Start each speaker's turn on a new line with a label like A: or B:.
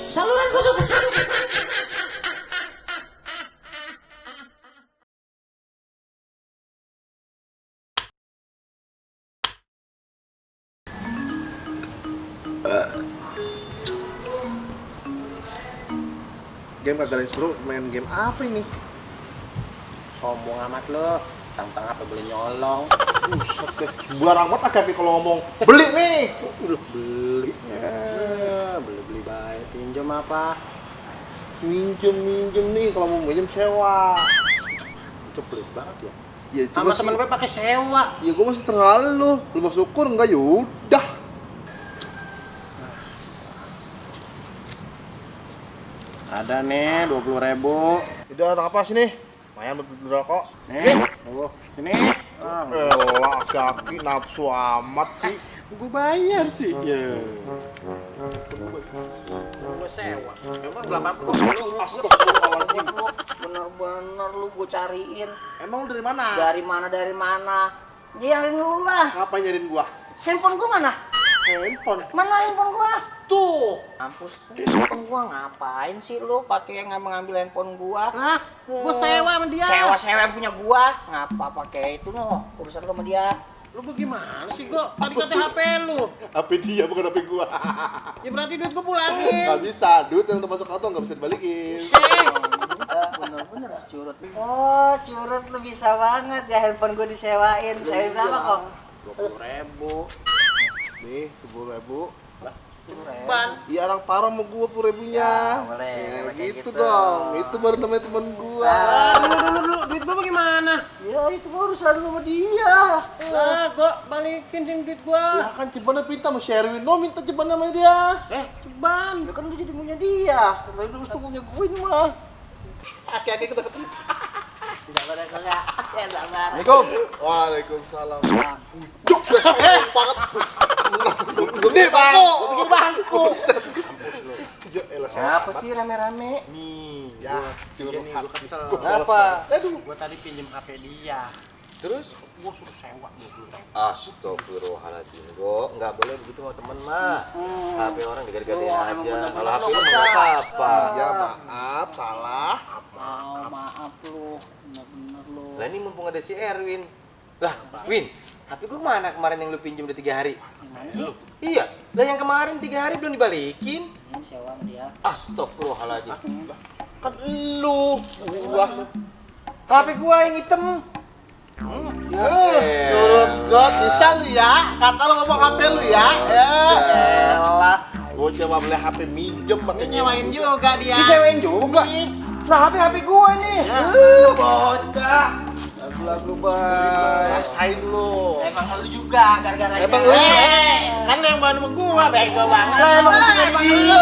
A: Saluran kesukaan.
B: Game kagak ada yang seru, main game apa ini?
C: Sombong amat lo, tentang apa boleh nyolong.
B: Buset deh, sembarang banget agak nih kalau ngomong beli nih.
C: Udah beli.
B: Ya,
C: Beli baik, pinjam apa?
B: minjem nih kalau mau minjem sewa.
C: Itu pelit banget ya.
B: Ya itu
C: Sama
B: masih,
C: temen gue pakai sewa.
B: ya gue masih terlalu, lu mau syukur enggak yaudah.
C: Ada nih 20.000.
B: Itu anak apa sih nih? Mayan betul kok.
C: Nih, ini.
B: Elah, kaki nafsu amat sih.
C: Gue bayar sih. Ya. Gue sewa. Emang berapa pun lu?
B: Astagfirullahaladzim.
A: Bener-bener lu gue cariin.
B: Emang lu dari mana?
A: Dari mana? Nyariin lu lah.
B: Ngapain nyariin gua?
A: Handphone gua mana?
B: Handphone.
A: Mana handphone gua?
B: Tuh.
A: Mampus, handphone gua ngapain sih lu pakai ngambil handphone gua?
C: Lah, gue sewa sama dia.
A: Sewa punya gua. Ngapa pakai itu no? Urusan lu sama dia.
C: Lu bagaimana sih, Go? Tadi kata HP lu.
B: HP dia bukan HP gua.
C: Ya berarti duit gue pulangin.
B: Gak bisa, duit yang udah masuk kantong gak bisa dibalikin.
A: Bener-bener curut. Oh, curut lu bisa banget ya handphone gua disewain. Saya berapa kok?
C: 20.000.
B: Nih, 10.000.
C: Ban.
B: Iya orang parah mau gua 10.000-nya.
A: Ya, boleh,
B: Ya,
A: boleh kayak
B: gitu
A: gitu.
B: dong. Itu baru namanya temen gua.
C: Dulu, duit gue bagaimana?
A: Ya itu urusan lu sama dia.
C: Lah, gue balikin sih duit gue.
B: Ya kan Cebana minta sama Sherwin, no minta Cebana sama dia.
C: Ban.
A: Ya kan lu jadi punya dia. Tapi lu mesti punya gue ini mah.
B: Aki-aki kita ketemu.
A: Sabar ya, sabar. Ya, sabar.
C: Assalamualaikum.
B: Waalaikumsalam. Juk, banget. Nih bangku.
C: Bikin bangku.
B: Juk, elah
C: Siapa sih rame-rame?
D: Nih,
B: Ya,
D: gue
B: curhat.
D: gue kesel.
C: Kenapa?
B: Aduh.
D: Gue tadi pinjem HP dia.
B: Terus?
D: Gue suruh sewa 20.000.
E: Astagfirullahaladzim, Go. Nggak boleh begitu sama temen mah. HP orang diganti-gantiin
A: Oh, emang
E: aja.
A: bener-bener
E: Kalau HP
A: lo
E: lu
A: kocak.
E: nggak apa-apa.
B: Ya maaf, salah.
A: Maaf lu. Bener-bener lu.
E: Lah ini mumpung ada si Erwin. Lah, Win, HP gua mana kemarin yang lu pinjem udah 3 hari?
A: Gimana sih?
E: Iya, lah yang kemarin 3 hari belum dibalikin.
A: Ini sewa sama dia.
E: Astagfirullahaladzim.
B: Kan lu, gua.
E: HP gua yang hitam.
B: Turut God, bisa lu ya. Kata lu ngomong HP lu ya. Elah, gua coba beli HP minjem makanya
D: Nyewain juga dia.
E: Disewain juga. Lah HP gua nih. Bocah. Lagu-lagu baik.
B: rasain lu.
D: Emang lu juga gara-gara
B: Emang lu?
D: kan lu yang bawa sama gua bego banget.
E: Lah emang itu
D: Emang
E: dia.
D: lu.